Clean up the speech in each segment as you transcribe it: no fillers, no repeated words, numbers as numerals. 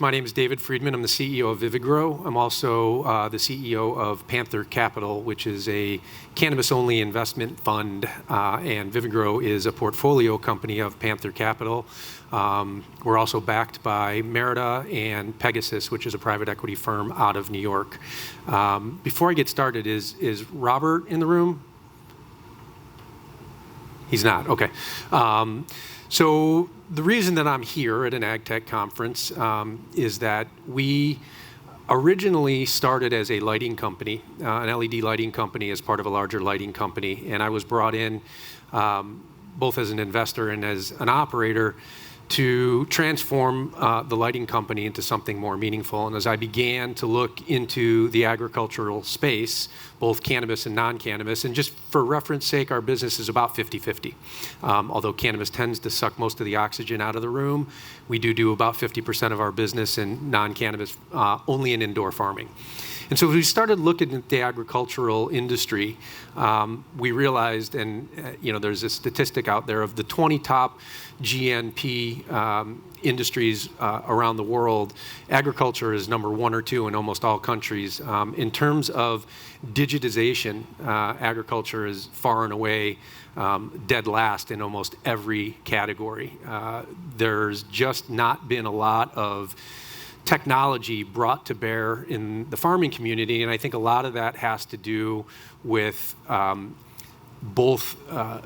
My name is David Friedman. I'm the CEO of VividGro. I'm also the CEO of Panther Capital, which is a cannabis-only investment fund, and VividGro is a portfolio company of Panther Capital. We're also backed by Merida and Pegasus, which is a private equity firm out of New York. Before I get started, is Robert in the room? He's not, okay. So the reason that I'm here at an AgTech conference is that we originally started as a lighting company, an LED lighting company as part of a larger lighting company. And I was brought in both as an investor and as an operator to transform the lighting company into something more meaningful. And as I began to look into the agricultural space, both cannabis and non-cannabis, and just for reference sake, our business is about 50-50. Although cannabis tends to suck most of the oxygen out of the room, we do about 50% of our business in non-cannabis, only in indoor farming. And so as we started looking at the agricultural industry, we realized, and there's a statistic out there of the 20 top GNP industries around the world, agriculture is number 1 or 2 in almost all countries. In terms of digitization, agriculture is far and away dead last in almost every category. There's just not been a lot of technology brought to bear in the farming community, and I think a lot of that has to do with both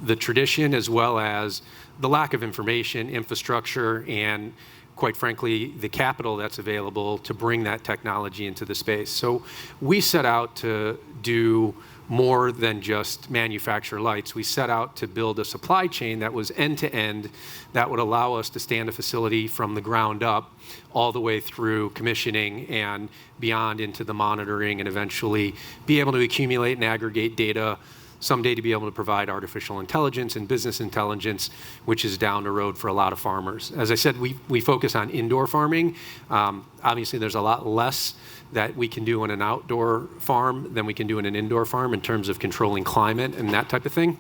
the tradition as well as the lack of information, infrastructure, and quite frankly, the capital that's available to bring that technology into the space. So we set out to do more than just manufacture lights. We set out to build a supply chain that was end-to-end that would allow us to stand a facility from the ground up all the way through commissioning and beyond into the monitoring, and eventually be able to accumulate and aggregate data someday to be able to provide artificial intelligence and business intelligence, which is down the road for a lot of farmers. As I said, we focus on indoor farming. Obviously, there's a lot less that we can do in an outdoor farm than we can do in an indoor farm in terms of controlling climate and that type of thing.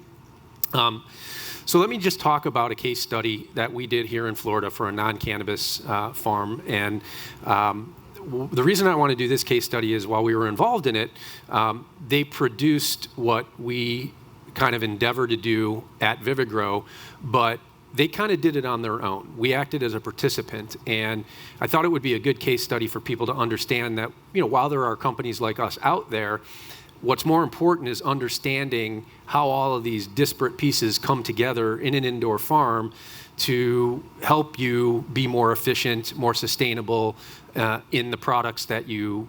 So let me just talk about a case study that we did here in Florida for a non-cannabis farm. And the reason I want to do this case study is while we were involved in it, they produced what we kind of endeavor to do at VividGro, but they kind of did it on their own. We acted as a participant, and I thought it would be a good case study for people to understand that, while there are companies like us out there, what's more important is understanding how all of these disparate pieces come together in an indoor farm to help you be more efficient, more sustainable in the products that you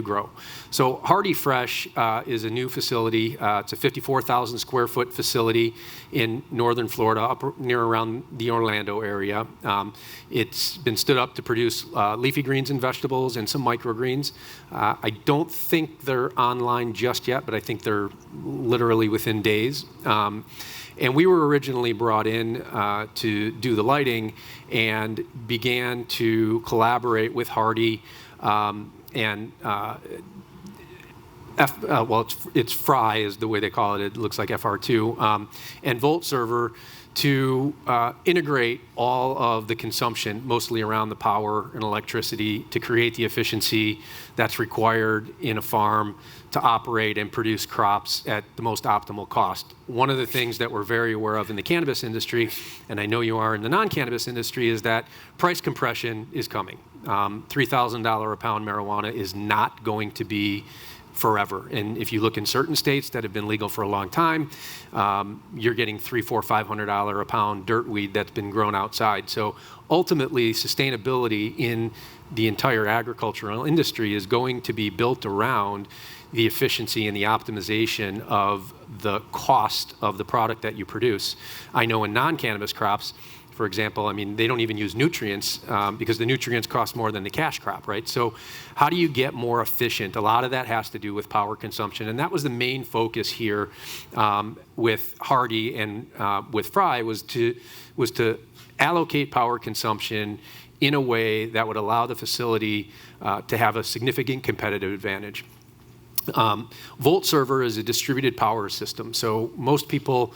grow. So Hardy Fresh is a new facility. It's a 54,000 square foot facility in northern Florida, up near around the Orlando area. It's been stood up to produce leafy greens and vegetables and some microgreens. I don't think they're online just yet, but I think they're literally within days. And we were originally brought in to do the lighting and began to collaborate with Hardy it's Fry is the way they call it. It looks like FR2, and Volt Server to integrate all of the consumption, mostly around the power and electricity, to create the efficiency that's required in a farm to operate and produce crops at the most optimal cost. One of the things that we're very aware of in the cannabis industry, and I know you are in the non-cannabis industry, is that price compression is coming. $3,000 a pound marijuana is not going to be forever. And if you look in certain states that have been legal for a long time, you're getting $300, $400, $500 a pound dirt weed that's been grown outside. So ultimately, sustainability in the entire agricultural industry is going to be built around the efficiency and the optimization of the cost of the product that you produce. I know in non-cannabis crops, for example, they don't even use nutrients because the nutrients cost more than the cash crop, right? So how do you get more efficient? A lot of that has to do with power consumption. And that was the main focus here with Hardy and with Fry was to allocate power consumption in a way that would allow the facility to have a significant competitive advantage. Volt Server is a distributed power system. So most people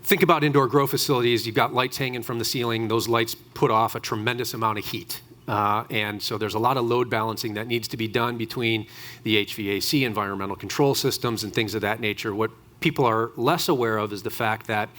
Think about indoor grow facilities. You've got lights hanging from the ceiling. Those lights put off a tremendous amount of heat. And so there's a lot of load balancing that needs to be done between the HVAC, environmental control systems, and things of that nature. What people are less aware of is the fact that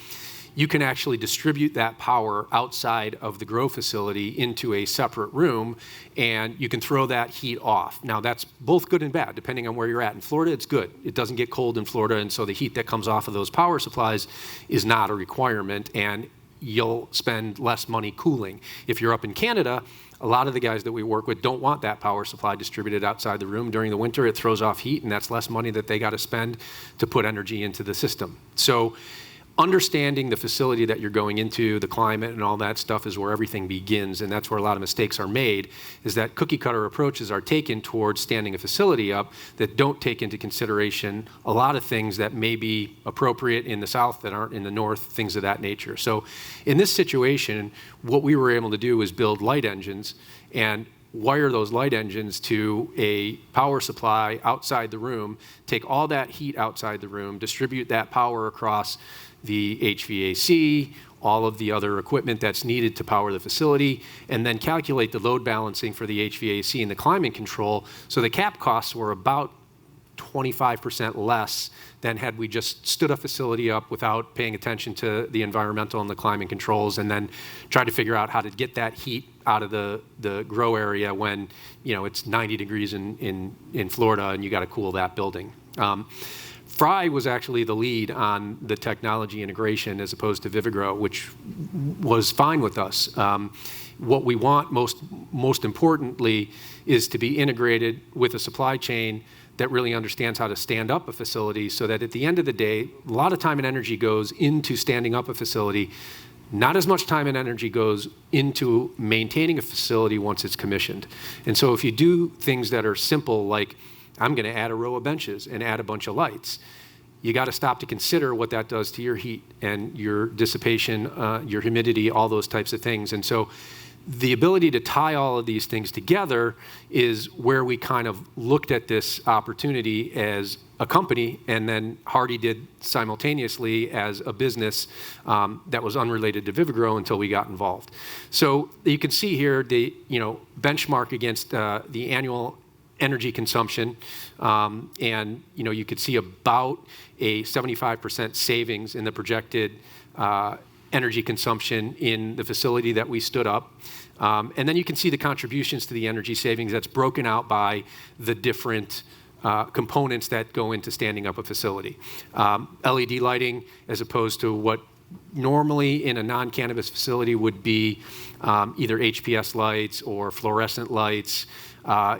you can actually distribute that power outside of the grow facility into a separate room, and you can throw that heat off. Now, that's both good and bad, depending on where you're at. In Florida, it's good. It doesn't get cold in Florida, and so the heat that comes off of those power supplies is not a requirement, and you'll spend less money cooling. If you're up in Canada, a lot of the guys that we work with don't want that power supply distributed outside the room. During the winter, it throws off heat, and that's less money that they got to spend to put energy into the system. So understanding the facility that you're going into, the climate and all that stuff is where everything begins, and that's where a lot of mistakes are made, is that cookie cutter approaches are taken towards standing a facility up that don't take into consideration a lot of things that may be appropriate in the south that aren't in the north, things of that nature. So in this situation, what we were able to do is build light engines and wire those light engines to a power supply outside the room, take all that heat outside the room, distribute that power across the HVAC, all of the other equipment that's needed to power the facility, and then calculate the load balancing for the HVAC and the climate control. So the cap costs were about 25% less than had we just stood a facility up without paying attention to the environmental and the climate controls, and then tried to figure out how to get that heat out of the grow area when it's 90 degrees in Florida and you got to cool that building. Fry was actually the lead on the technology integration as opposed to VividGro, which was fine with us. What we want most importantly is to be integrated with a supply chain that really understands how to stand up a facility, so that at the end of the day, a lot of time and energy goes into standing up a facility. Not as much time and energy goes into maintaining a facility once it's commissioned. And so if you do things that are simple, like I'm going to add a row of benches and add a bunch of lights, you got to stop to consider what that does to your heat and your dissipation, your humidity, all those types of things. And so the ability to tie all of these things together is where we kind of looked at this opportunity as a company, and then Hardy did simultaneously as a business that was unrelated to VividGro until we got involved. So you can see here the benchmark against the annual energy consumption, and you could see about a 75% savings in the projected energy consumption in the facility that we stood up. And then you can see the contributions to the energy savings that's broken out by the different components that go into standing up a facility. LED lighting, as opposed to what normally in a non-cannabis facility would be either HPS lights or fluorescent lights,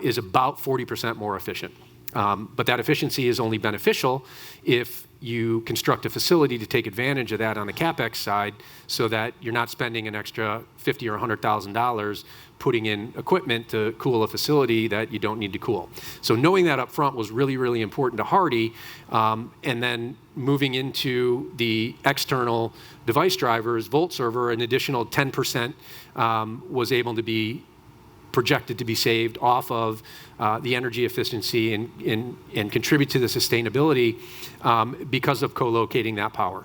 is about 40% more efficient. But that efficiency is only beneficial if you construct a facility to take advantage of that on the CapEx side, so that you're not spending an extra $50,000 or $100,000 putting in equipment to cool a facility that you don't need to cool. So knowing that up front was really, really important to Hardy. And then moving into the external device drivers, Volt Server, an additional 10% was able to be projected to be saved off of the energy efficiency and contribute to the sustainability because of co-locating that power.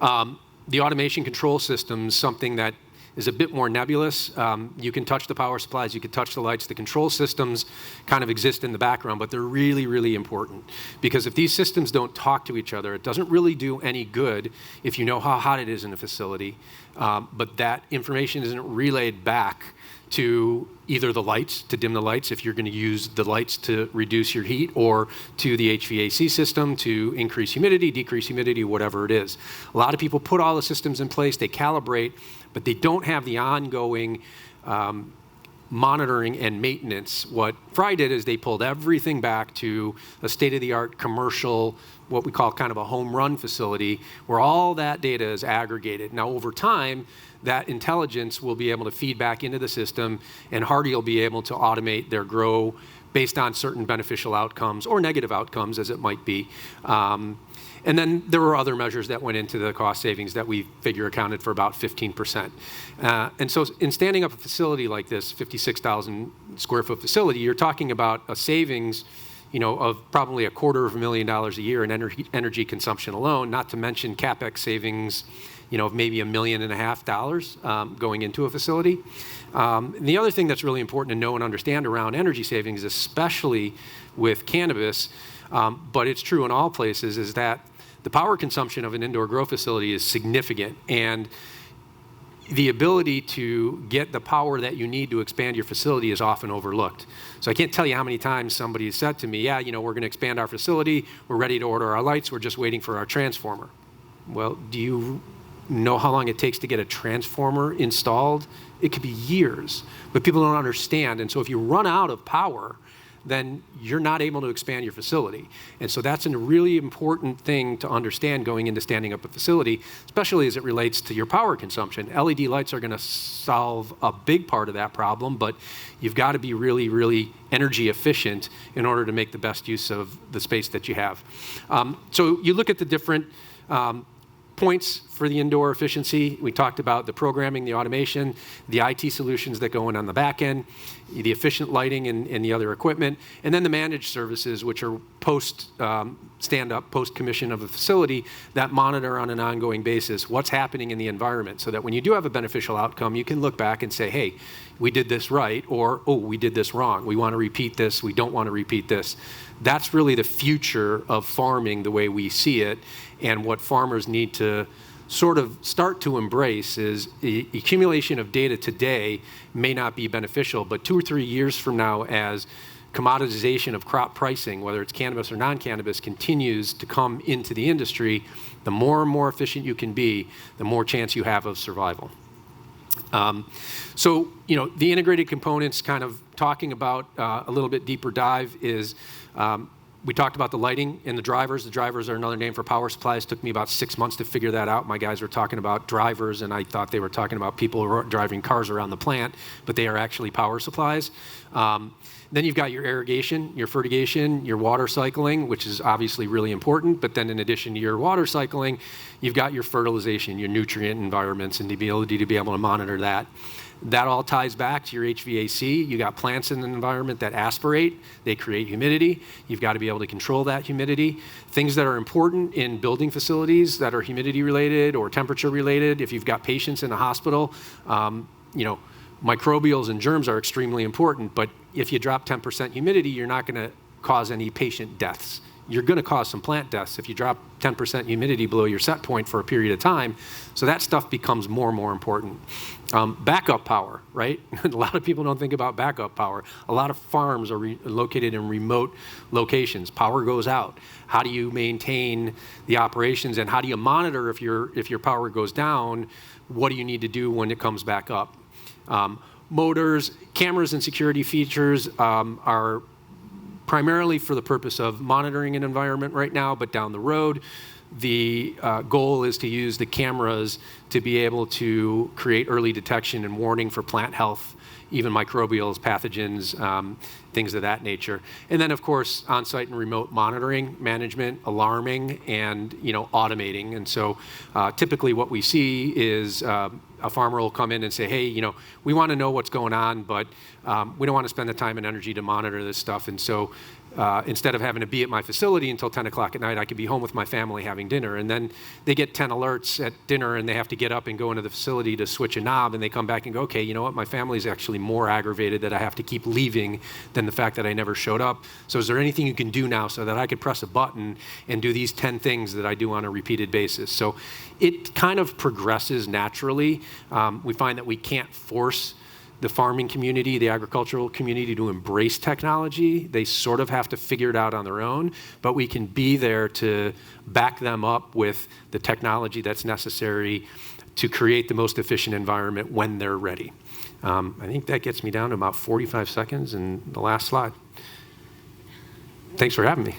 The automation control system is something that is a bit more nebulous. You can touch the power supplies, you can touch the lights. The control systems kind of exist in the background, but they're really, really important, because if these systems don't talk to each other, it doesn't really do any good if you know how hot it is in a facility, but that information isn't relayed back to either the lights, to dim the lights if you're going to use the lights to reduce your heat, or to the HVAC system to increase humidity, decrease humidity, whatever it is. A lot of people put all the systems in place, they calibrate, but they don't have the ongoing monitoring and maintenance. What Fry did is they pulled everything back to a state-of-the-art commercial, what we call kind of a home run facility, where all that data is aggregated. Now, over time, that intelligence will be able to feed back into the system, and Hardy will be able to automate their grow based on certain beneficial outcomes or negative outcomes, as it might be. And then there were other measures that went into the cost savings that we figure accounted for about 15%. And so in standing up a facility like this, 56,000 square foot facility, you're talking about a savings of probably $250,000 a year in energy consumption alone, not to mention CapEx savings of maybe $1.5 million going into a facility. And the other thing that's really important to know and understand around energy savings, especially with cannabis, but it's true in all places, is that the power consumption of an indoor grow facility is significant, and the ability to get the power that you need to expand your facility is often overlooked. So I can't tell you how many times somebody has said to me, yeah, we're going to expand our facility, we're ready to order our lights, we're just waiting for our transformer. Well, do you know how long it takes to get a transformer installed? It could be years, but people don't understand. And so if you run out of power, then you're not able to expand your facility. And so that's a really important thing to understand going into standing up a facility, especially as it relates to your power consumption. LED lights are going to solve a big part of that problem, but you've got to be really, really energy efficient in order to make the best use of the space that you have. So you look at the different points for the indoor efficiency. We talked about the programming, the automation, the IT solutions that go in on the back end, the efficient lighting and the other equipment, and then the managed services, which are post stand-up, post-commission of the facility that monitor on an ongoing basis what's happening in the environment, so that when you do have a beneficial outcome, you can look back and say, hey, we did this right, or, oh, we did this wrong. We want to repeat this. We don't want to repeat this. That's really the future of farming the way we see it, and what farmers need to sort of start to embrace is the accumulation of data today may not be beneficial, but 2 or 3 years from now, as commoditization of crop pricing, whether it's cannabis or non-cannabis, continues to come into the industry, the more and more efficient you can be, the more chance you have of survival. So, the integrated components, kind of talking about a little bit deeper dive, is we talked about the lighting and the drivers. The drivers are another name for power supplies. It took me about 6 months to figure that out. My guys were talking about drivers, and I thought they were talking about people who are driving cars around the plant, but they are actually power supplies. Then you've got your irrigation, your fertigation, your water cycling, which is obviously really important. But then in addition to your water cycling, you've got your fertilization, your nutrient environments, and the ability to be able to monitor that. That all ties back to your HVAC. You got plants in an environment that aspirate. They create humidity. You've got to be able to control that humidity. Things that are important in building facilities that are humidity related or temperature related. If you've got patients in a hospital, microbials and germs are extremely important, but if you drop 10% humidity, you're not going to cause any patient deaths. You're going to cause some plant deaths if you drop 10% humidity below your set point for a period of time. So that stuff becomes more and more important. Backup power, right? A lot of people don't think about backup power. A lot of farms are located in remote locations. Power goes out. How do you maintain the operations, and how do you monitor if your power goes down? What do you need to do when it comes back up? Motors, cameras, and security features are primarily for the purpose of monitoring an environment right now, but down the road, the goal is to use the cameras to be able to create early detection and warning for plant health, even microbials, pathogens, things of that nature. And then, of course, on-site and remote monitoring, management, alarming, and automating. And so typically what we see is a farmer will come in and say, hey, we want to know what's going on, but we don't want to spend the time and energy to monitor this stuff. And so instead of having to be at my facility until 10 o'clock at night, I could be home with my family having dinner. And then they get 10 alerts at dinner, and they have to get up and go into the facility to switch a knob, and they come back and go, okay, you know what, my family's actually more aggravated that I have to keep leaving than the fact that I never showed up. So is there anything you can do now so that I could press a button and do these 10 things that I do on a repeated basis? So it kind of progresses naturally. We find that we can't force the farming community, the agricultural community, to embrace technology. They sort of have to figure it out on their own, but we can be there to back them up with the technology that's necessary to create the most efficient environment when they're ready. I think that gets me down to about 45 seconds and the last slide. Thanks for having me.